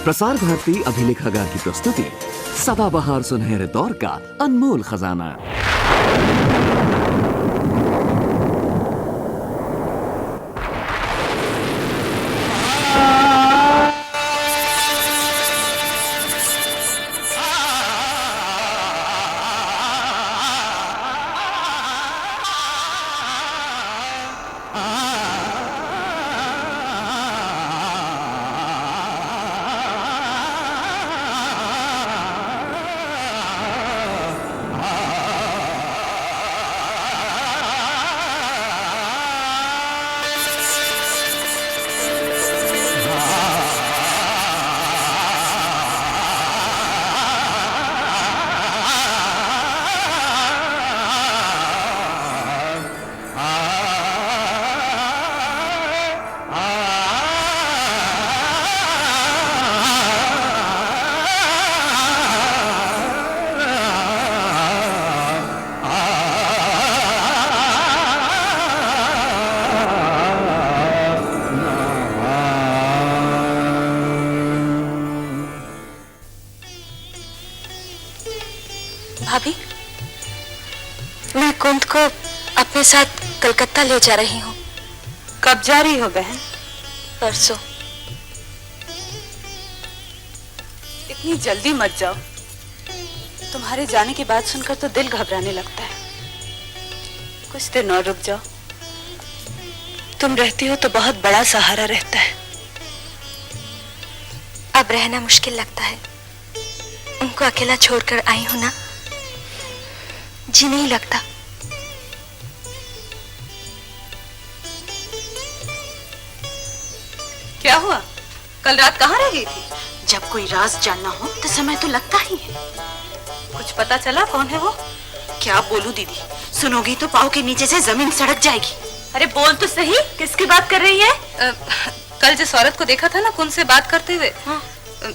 प्रसार भारती अभिलेखागार की प्रस्तुति सदाबहार सुनहरे दौर का अनमोल खजाना। भाभी, मैं कुंद को अपने साथ कलकत्ता ले जा रही हूँ। कब जा रही हो बहन? परसों। इतनी जल्दी मत जाओ। तुम्हारे जाने की बात सुनकर तो दिल घबराने लगता है। कुछ दिन और रुक जाओ। तुम रहती हो तो बहुत बड़ा सहारा रहता है। अब रहना मुश्किल लगता है। उनको अकेला छोड़कर आई हूं ना, जी नहीं लगता। क्या हुआ? कल रात कहाँ रह गई थी? जब कोई राज जानना हो तो समय तो लगता ही है। कुछ पता चला कौन है वो? क्या बोलूं दीदी, सुनोगी तो पाँव के नीचे से जमीन सड़क जाएगी। अरे बोल तो सही, किसकी बात कर रही है? कल जिस औरत को देखा था ना कुंद से बात करते हुए, हाँ।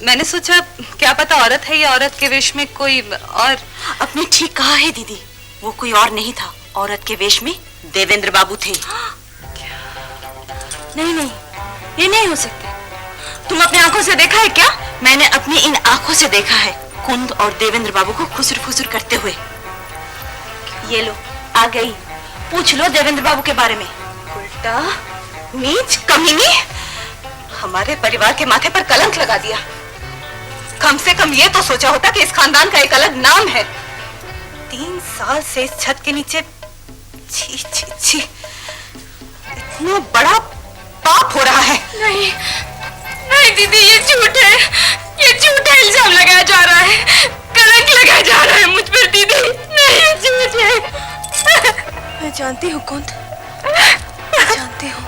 मैंने सोचा क्या पता औरत है या औरत के वेश में कोई और। अपने ठीक कहा है दीदी, वो कोई और नहीं था, औरत के वेश में देवेंद्र बाबू थे। नहीं नहीं, ये नहीं हो सकता। तुम अपनी आंखों से देखा है क्या? मैंने अपनी इन आंखों से देखा है कुंद और देवेंद्र बाबू को खुसुर फुसुर करते हुए। ये लो आ गई, पूछ लो देवेंद्र बाबू के बारे में। उल्टा नीच कमीनी, हमारे परिवार के माथे पर कलंक लगा दिया। कम से कम ये तो सोचा होता कि इस खानदान का एक अलग नाम है। 3 साल से इस छत के नीचे छी छी छी, इतना बड़ा पाप हो रहा है। नहीं नहीं दीदी, ये झूठ है, ये झूठा इल्जाम लगाया जा रहा है, कलंक लगाया जा रहा है मुझ पर दीदी। नहीं, झूठ है। मैं जानती हूँ कुंद, मैं जानती हूँ।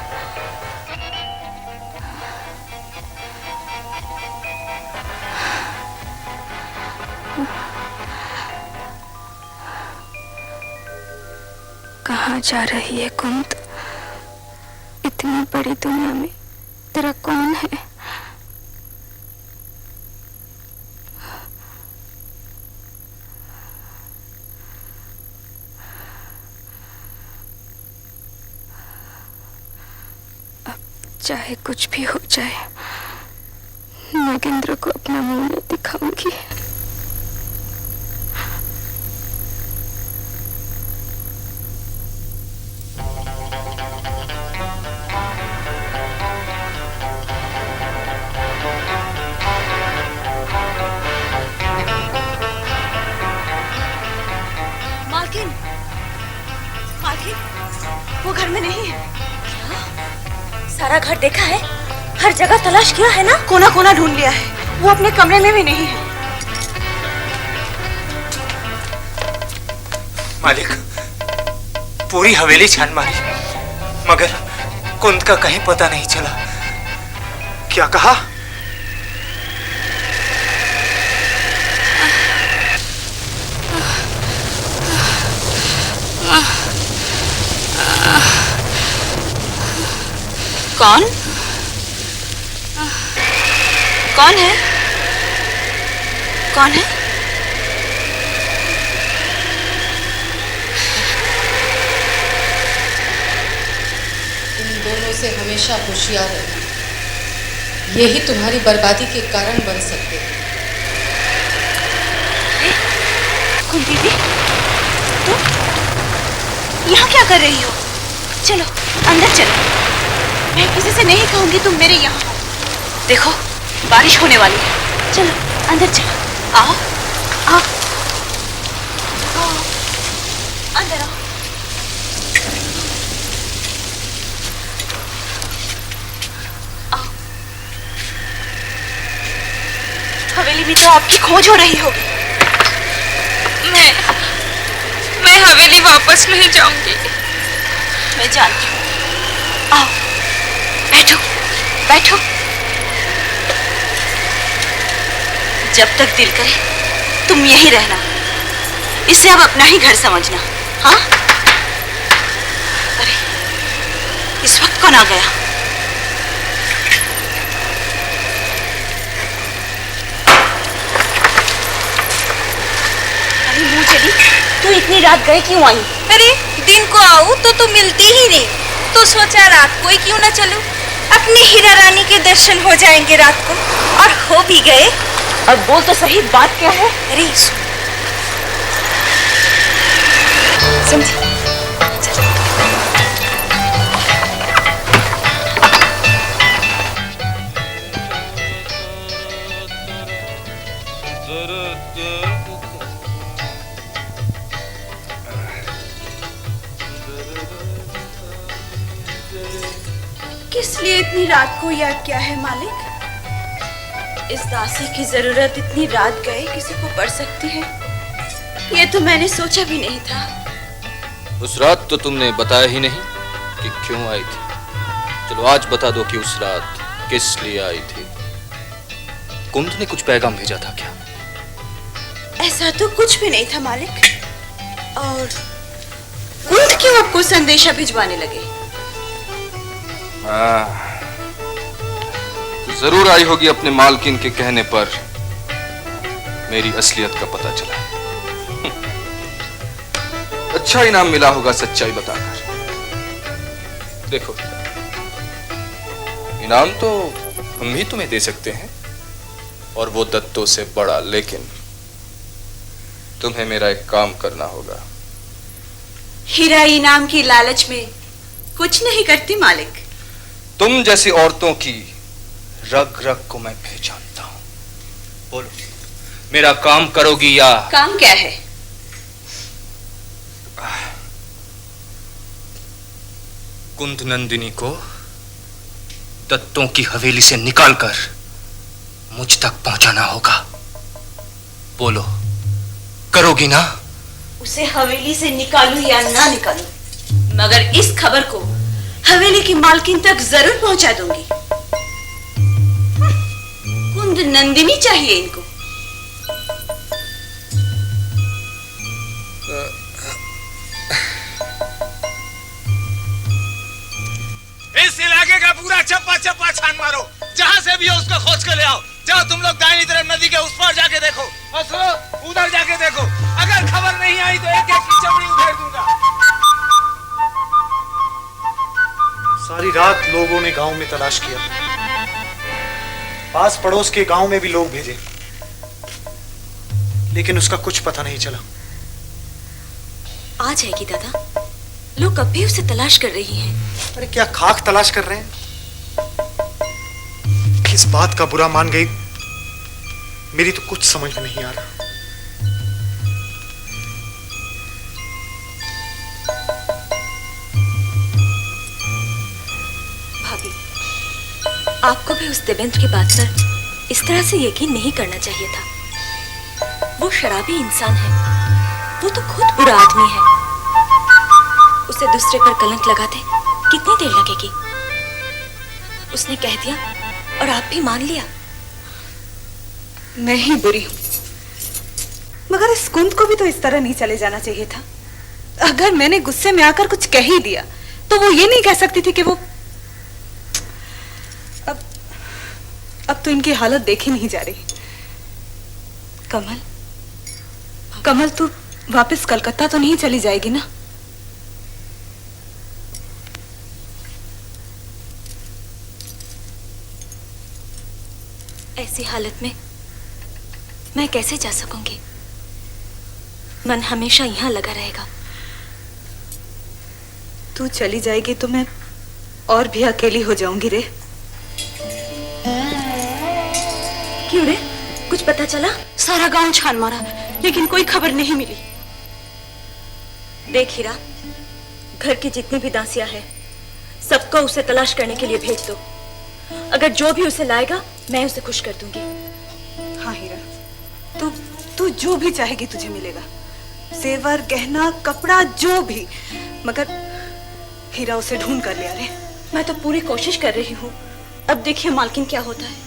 कहाँ जा रही है कुंद? इतनी बड़ी दुनिया में तेरा कौन है? अब चाहे कुछ भी हो जाए, नागेंद्र को अपना मुंह नहीं दिखाऊंगी। वो घर में नहीं है। क्या? सारा घर देखा है, हर जगह तलाश किया है ना? कोना कोना ढूंढ लिया है, वो अपने कमरे में भी नहीं है। मालिक, पूरी हवेली छान मारी मगर कुंद का कहीं पता नहीं चला। क्या कहा? कौन? कौन है? कौन है? तुम दोनों से हमेशा होशियार रहना। यही तुम्हारी बर्बादी के कारण बन सकते हैं। कुंती दीदी, तुम यहाँ क्या कर रही हो? चलो अंदर चलो। मैं किसी से नहीं कहूंगी तुम मेरे यहाँ हो। देखो बारिश होने वाली है। चलो अंदर चलो। आओ आओ आओ, अंदर आओ। हवेली में तो आपकी खोज हो रही होगी। मैं हवेली वापस नहीं जाऊंगी। मैं जानती हूँ। आओ बैठो बैठो। जब तक दिल करे तुम यहीं रहना। इसे अब अपना ही घर समझना। हाँ? अरे इस वक्त कौन आ गया? मुंह चली, तू इतनी रात गए क्यों आई? अरे दिन को आऊं तो तू मिलती ही नहीं, तो सोचा रात को ही क्यों ना चलूं। अपनी हीरा रानी के दर्शन हो जाएंगे रात को। और हो भी गए। अब बोल तो सही, बात क्या है? अरे समझी। किस लिए इतनी रात को याद किया है मालिक? इस दासी की जरूरत इतनी रात गए किसी को पड़ सकती है, ये तो मैंने सोचा भी नहीं था। उस रात तो तुमने बताया ही नहीं कि क्यों आई थी। चलो आज बता दो कि उस रात किस लिए आई थी। कुंद ने कुछ पैगाम भेजा था क्या? ऐसा तो कुछ भी नहीं था मालिक। और कुंद क्यों आपको संदेशा भिजवाने लगे? जरूर आई होगी अपने मालकिन के कहने पर। मेरी असलियत का पता चला। अच्छा इनाम मिला होगा सच्चाई बताकर। देखो इनाम तो हम ही तुम्हें दे सकते हैं, और वो दत्तों से बड़ा। लेकिन तुम्हें मेरा एक काम करना होगा। हीरा इनाम की लालच में कुछ नहीं करती मालिक। तुम जैसी औरतों की रग रग को मैं पहचानता हूं। बोलो मेरा काम करोगी या? काम क्या है? कुंद नंदिनी को दत्तों की हवेली से निकालकर मुझ तक पहुंचाना होगा। बोलो करोगी ना? उसे हवेली से निकालूं या ना निकालूं, मगर इस खबर को हवेली की मालकिन तक जरूर पहुंचा दूंगी। कुंद नंदिनी चाहिए इनको। इस इलाके का पूरा चप्पा चप्पा छान मारो। जहां से भी हो उसको खोज कर ले आओ। जाओ तुम लोग दाहिनी तरफ नदी के उस पार जाके देखो, और सुनो उधर जाके देखो। अगर खबर नहीं आई तो एक एक की चमड़ी उधेड़ दूंगा। सारी रात लोगों ने गांव में तलाश किया, पास पड़ोस के गांव में भी लोग भेजे, लेकिन उसका कुछ पता नहीं चला। आ जाएगी दादा, लोग अब भी उसे तलाश कर रही हैं। अरे क्या खाक तलाश कर रहे हैं? किस बात का बुरा मान गई, मेरी तो कुछ समझ में नहीं आ रहा। भाभी, आपको भी उस देवेंद्र की बात पर इस तरह से यकीन नहीं करना चाहिए था। वो शराबी इंसान है, वो तो खुद बुरा आदमी है। उसे दूसरे पर कलंक लगाते कितनी देर लगेगी? उसने कह दिया और आप भी मान लिया। मैं ही बुरी हूं, मगर इस कुंद को भी तो इस तरह नहीं चले जाना चाहिए था। अगर मैंने गुस्से में आकर कुछ कह ही दिया तो वो ये नहीं कह सकती थी कि वो अब तो इनकी हालत देखी नहीं जा रही। कमल, कमल तू वापस कलकत्ता तो नहीं चली जाएगी ना? ऐसी हालत में मैं कैसे जा सकूंगी? मन हमेशा यहाँ लगा रहेगा। तू चली जाएगी तो मैं और भी अकेली हो जाऊंगी रे। क्यों रे, कुछ पता चला? सारा गांव छान मारा लेकिन कोई खबर नहीं मिली। देख हीरा, घर की जितनी भी दासियां हैं सबको उसे तलाश करने के लिए भेज दो। अगर जो भी उसे लाएगा मैं उसे खुश कर दूंगी। हाँ हीरा, तू जो भी चाहेगी तुझे मिलेगा। जेवर, गहना, कपड़ा, जो भी। मगर हीरा उसे ढूंढ कर ले आ रे। मैं तो पूरी कोशिश कर रही हूँ। अब देखिए मालकिन क्या होता है।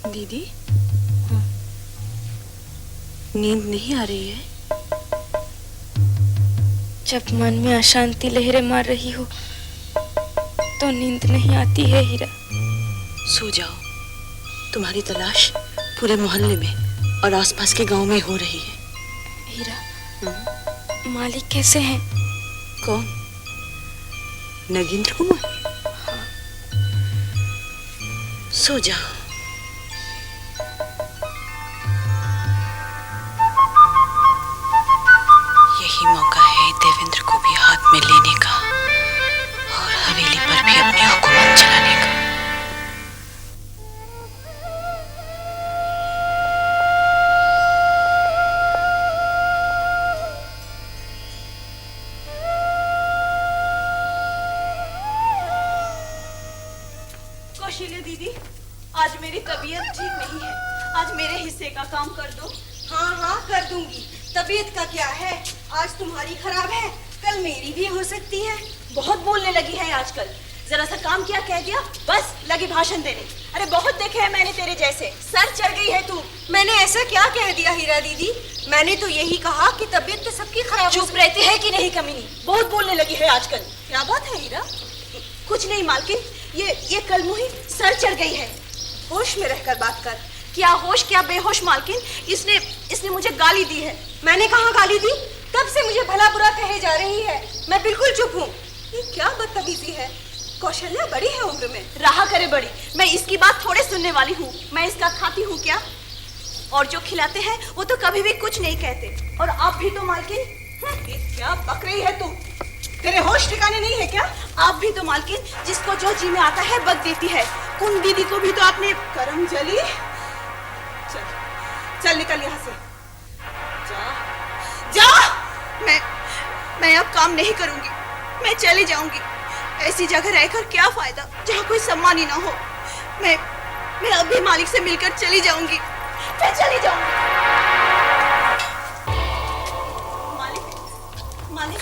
दीदी, नींद नहीं आ रही है? जब मन में अशांति लहरें मार रही हो तो नींद नहीं आती है हीरा। सो जाओ, तुम्हारी तलाश पूरे मोहल्ले में और आसपास के गांव में हो रही है। हीरा, मालिक कैसे हैं? कौन? नगेंद्र कुमार? सो जाओ। यही मौका है देवेंद्र को भी हाथ में लेने का और हवेली पर भी अपनी हुकूमत चलाने का। कौशल्या दीदी, आज मेरी तबीयत ठीक नहीं है। आज मेरे हिस्से का काम कर दो। हाँ हाँ कर दूंगी। तबीयत का क्या है, आज तुम्हारी खराब है, कल मेरी भी हो सकती है। बहुत बोलने लगी है आजकल। जरा सा काम क्या कह दिया बस लगी भाषण देने। अरे बहुत देखे हैं मैंने तेरे जैसे। सर चढ़ गई है तू। मैंने ऐसा क्या कह दिया हीरा दीदी? मैंने तो यही कहा कि तबीयत तो सबकी खराब। चुप रहती है कि नहीं कमीनी? बहुत बोलने लगी है आजकल। क्या बात है हीरा? कुछ नहीं मालकिन, ये कल मुही सर चढ़ गई है। होश में रहकर बात कर। क्या होश क्या बेहोश मालकिन, इसने मुझे गाली दी है। मैंने कहाँ गाली दी? कब से मुझे भला बुरा कहे जा रही है। मैं बिल्कुल चुप हूँ। ये क्या बदतमीजी है? कौशल्या बड़ी है उम्र में। रहा करे बड़ी, मैं इसकी बात थोड़े सुनने वाली हूँ। मैं इसका खाती हूँ क्या? और जो खिलाते हैं वो तो कभी भी कुछ नहीं कहते। और आप भी तो मालकिन। ये क्या बक रही है तू? तेरे होश ठिकाने नहीं है क्या? आप भी तो मालकिन, जिसको जो जी में आता है बक देती है। कुन दीदी को भी तो आपने। करम जली, चल निकल यहाँ से। जा। मैं अब काम नहीं करूंगी। मैं चली जाऊंगी। ऐसी जगह रहकर क्या फायदा जहाँ कोई सम्मान ही ना हो। मैं अभी मालिक से मिलकर चली जाऊंगी। मैं चली जाऊंगी। मालिक,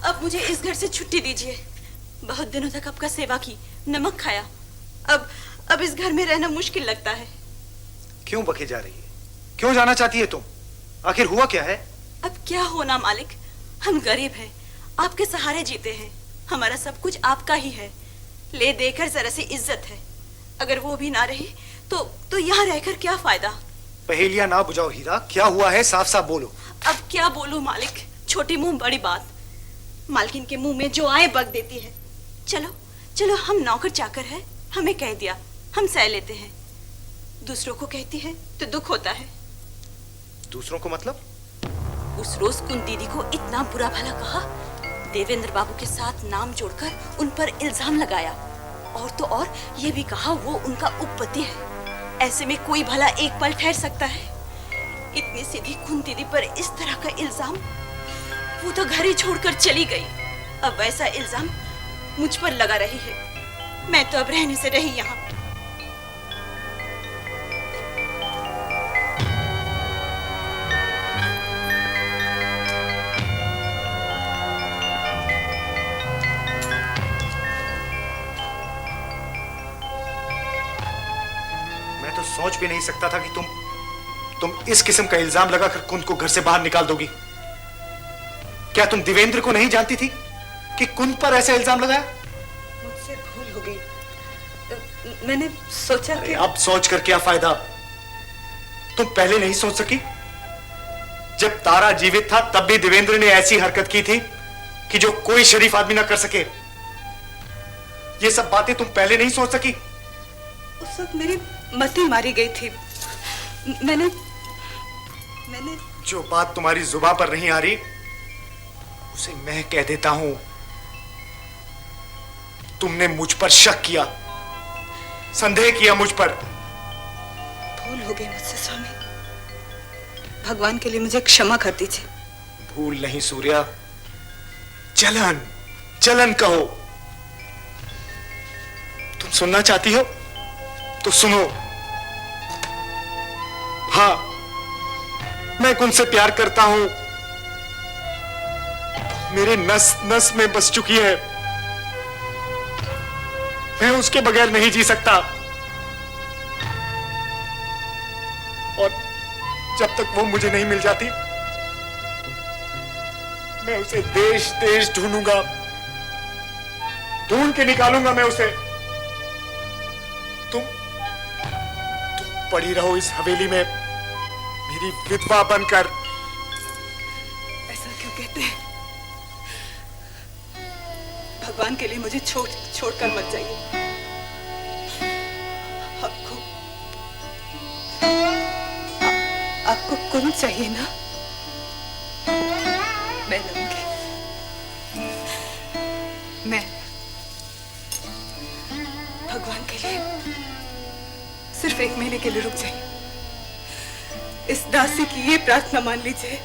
अब मुझे इस घर से छुट्टी दीजिए। बहुत दिनों तक आपका सेवा की, नमक खाया। अब इस घर में रहना मुश्किल लगता है। क्यों बके जा रही है? क्यों जाना चाहती है तुम? आखिर हुआ क्या है? अब क्या होना मालिक, हम गरीब हैं, आपके सहारे जीते हैं। हमारा सब कुछ आपका ही है। ले देकर जरा सी इज्जत है। अगर वो भी ना रही तो यहाँ रहकर क्या फायदा? पहेलियां ना बुझाओ हीरा, क्या हुआ है साफ साफ बोलो। अब क्या बोलूं मालिक, छोटी मुंह बड़ी बात। मालकिन के मुंह में जो आए बक देती है। चलो हम नौकर चाकर है, हमें कह दिया, हम सह लेते हैं। दूसरों को कहती है तो दुख होता है। दूसरों को मतलब? उस रोज कुन दीदी को इतना बुरा भला कहा, देवेंद्र बाबू के साथ नाम जोड़कर उन पर इल्जाम लगाया, और तो और ये भी कहा वो उनका उपपति है। ऐसे में कोई भला एक पल ठहर सकता है? इतनी सीधी कुन दीदी पर इस तरह का इल्जाम। वो तो घर ही छोड़कर चली गई। अब ऐसा इल्जाम मुझ पर लगा रही है। मैं तो अब रहने से रही यहाँ। मैं तो सोच भी नहीं सकता था कि तुम इस किस्म का इल्जाम लगाकर कुंद को घर से बाहर निकाल दोगी। क्या तुम देवेंद्र को नहीं जानती थी कि कुंद पर ऐसा इल्जाम लगाया? मुझसे भूल हो गई। मैंने सोचा कि अब सोच कर क्या फायदा? तुम पहले नहीं सोच सकी? जब तारा जीवित था तब भी देवेंद्र ने ऐसी हरकत की थी कि जो कोई शरीफ आदमी ना कर सके। ये सब बातें तुम पहले नहीं सोच सकी? उस वक्त मेरी मति मारी गई थी। मैंने जो बात तुम्हारी जुबान पर नहीं आ रही उसे मैं कह देता हूं। तुमने मुझ पर शक किया, संदेह किया मुझ पर। भूल हो गई मुझसे स्वामी, भगवान के लिए मुझे क्षमा कर दीजिए। भूल नहीं सूर्या, जलन, जलन कहो। तुम सुनना चाहती हो तो सुनो। हाँ, मैं उनसे प्यार करता हूं, मेरे नस नस में बस चुकी है। मैं उसके बगैर नहीं जी सकता, और जब तक वो मुझे नहीं मिल जाती मैं उसे देश देश ढूंढूंगा, ढूंढ के निकालूंगा मैं उसे। तुम पड़ी रहो इस हवेली में मेरी विधवा बनकर। ऐसा क्यों कहते हैं? भगवान के लिए मुझे छोड़कर मत जाइए। आपको कुंद चाहिए ना? मैं लूंगी। मैं भगवान के लिए सिर्फ 1 महीने के लिए रुक जाइए। इस दासी की ये प्रार्थना मान लीजिए।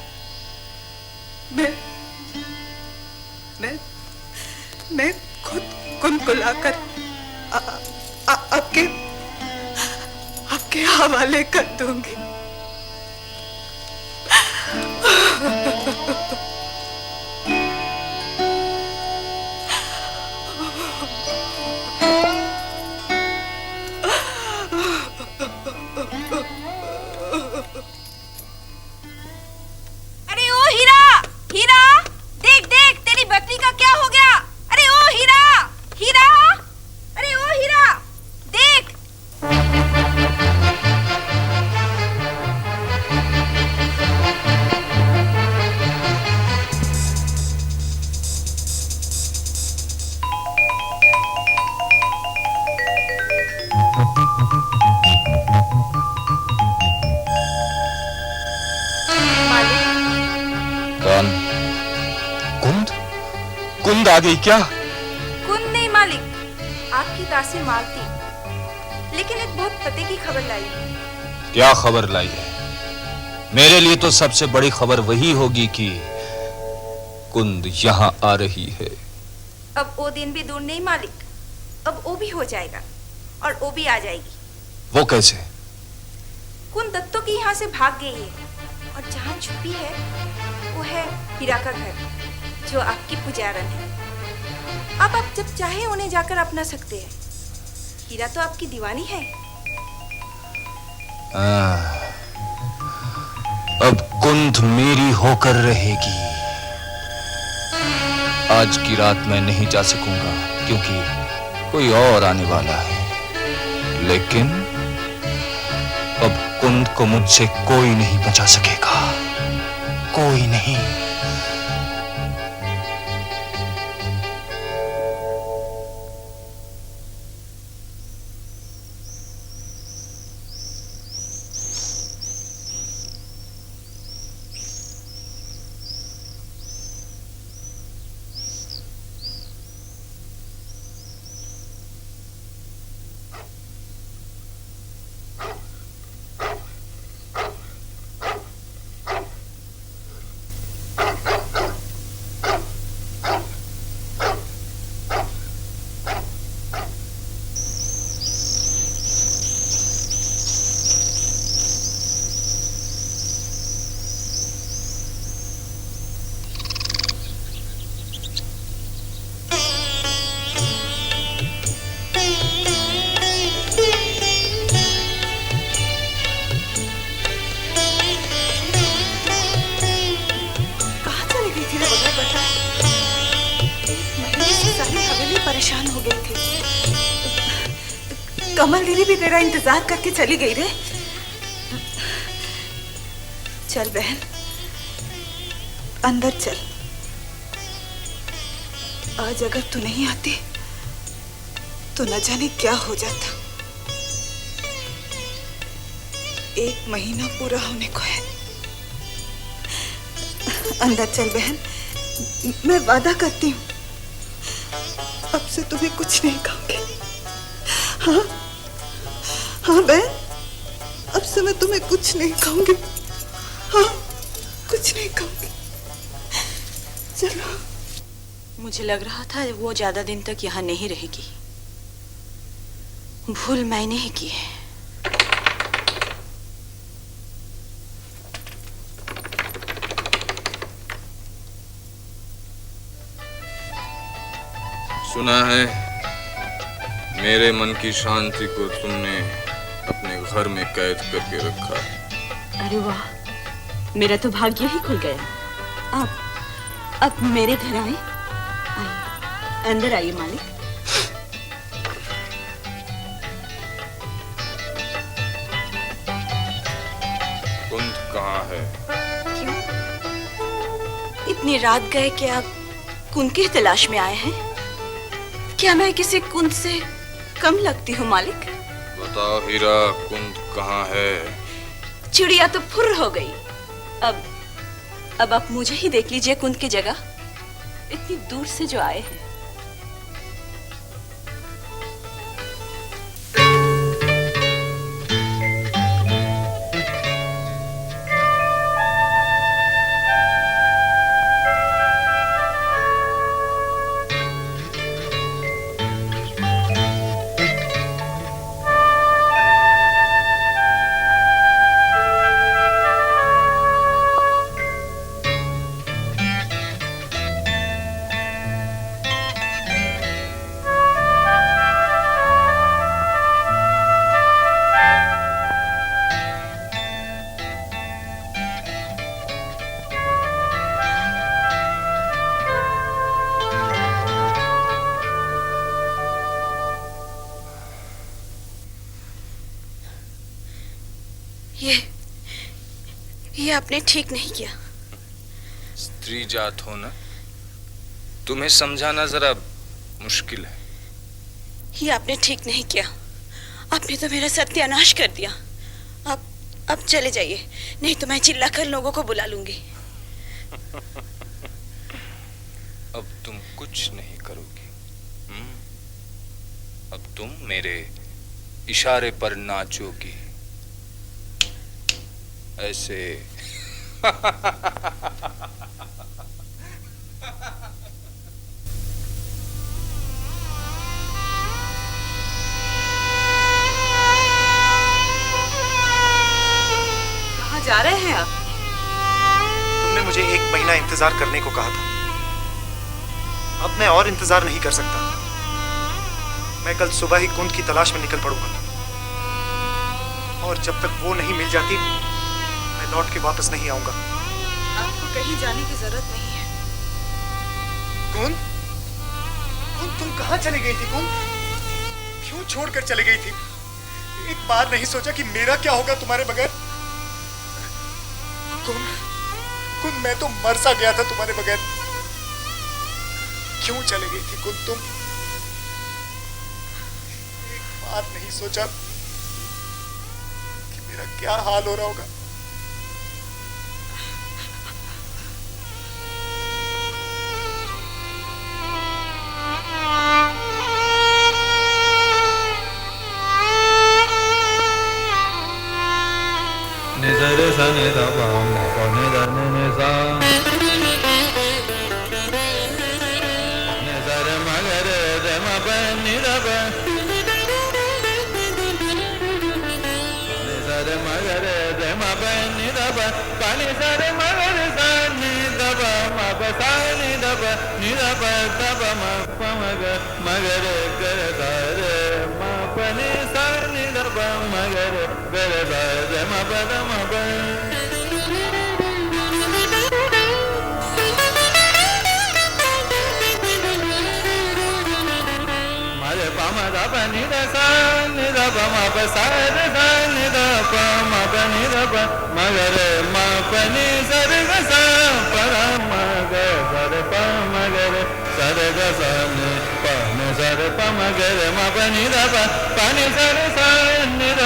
मैं खुद कुंद को लाकर आपके हवाले कर दूंगी। अरे ओ हीरा, हीरा, देख देख तेरी बकरी का क्या हो गया। अरे ओ हीरा, हीरा, अरे ओ हीरा, देख। कौन? कुंद? कुंद आ गई क्या? कुंद नहीं मालिक, आपकी दासी मालती, लेकिन एक बहुत पते की खबर लाई है। क्या खबर लाई है? मेरे लिए तो सबसे बड़ी खबर वही होगी कि कुंद यहाँ आ रही है। अब वो दिन भी दूर नहीं मालिक, अब वो भी हो जाएगा और वो भी आ जाएगी। वो कैसे? कुंद दत्तों की यहाँ से भाग गई है और जहाँ छुपी है वो है हीरा का घर, जो आपकी पुजारन है। अब आप जब चाहे उन्हें जाकर अपना सकते हैं। हीरा तो आपकी दीवानी है। अब कुंद मेरी होकर रहेगी। आज की रात मैं नहीं जा सकूंगा क्योंकि कोई और आने वाला है, लेकिन अब कुंद को मुझसे कोई नहीं बचा सकेगा, कोई नहीं। परेशान हो गई थी। कमल दीदी भी तेरा इंतजार करके चली गई रे। चल बहन, अंदर चल। आज अगर तू नहीं आती तो न जाने क्या हो जाता। 1 महीना पूरा होने को है। अंदर चल बहन, मैं वादा करती हूँ अब से तुम्हें कुछ नहीं कहूंगी। हाँ हाँ बहन, अब से मैं तुम्हें कुछ नहीं कहूंगी। हाँ, कुछ नहीं कहूंगी। चलो। मुझे लग रहा था वो ज्यादा दिन तक यहाँ नहीं रहेगी। भूल मैंने ही की है। सुना है मेरे मन की शांति को तुमने अपने घर में कैद करके रखा है। अरे वाह, मेरा तो भाग्य ही खुल गया। आप मेरे घर आए। अंदर आइए मालिक। कुंद कहाँ है? क्यों? इतनी रात गए कि आप कुंद की तलाश में आए हैं? क्या मैं किसी कुंद से कम लगती हूँ मालिक? बताओ हीरा, कुंद कहाँ है? चिड़िया तो फुर्र हो गई। अब आप मुझे ही देख लीजिए कुंद की जगह, इतनी दूर से जो आए हैं। ये आपने ठीक नहीं किया। स्त्री जात हो ना, तुम्हें समझाना जरा मुश्किल है। ये आपने ठीक नहीं किया। आपने तो मेरा सत्यानाश कर दिया। अब चले जाइए, नहीं तो मैं चिल्लाकर लोगों को बुला लूंगी। अब तुम कुछ नहीं करोगी। अब तुम मेरे इशारे पर नाचोगी ऐसे। कहाँ जा रहे हैं आप? तुमने मुझे 1 महीना इंतजार करने को कहा था। अब मैं और इंतजार नहीं कर सकता। मैं कल सुबह ही कुंद की तलाश में निकल पड़ूंगा, और जब तक वो नहीं मिल जाती मैं लौट के वापस नहीं आऊंगा। आपको कहीं जाने की जरूरत नहीं है। कुंद, कुंद तुम कहाँ चली गई थी? कुंद, क्यों छोड़कर चली गई थी? एक बार नहीं सोचा कि मेरा क्या होगा तुम्हारे बगैर? कुंद, कुंद मैं तो मर सा गया था तुम्हारे बगैर। क्यों चली गई थी कुंद तुम? एक बार नहीं सोचा कि मेरा क्या हाल हो रहा होगा? निजर सने दबा मने दने निजा निजर मगर दम बनि दब निजर मगर दम बनि दब पानी सर मगर सने दब मब सने दब निदब दब मग मगर कर दर मपने सने दब मगर कर दर मब मब पम नि द सा नि द प म प सा द सा नि द प म प नि द प म ग रे म प नि स रे ग सा प र म रे प म ग रे म प नि ध प प नि सा रे सा नि ध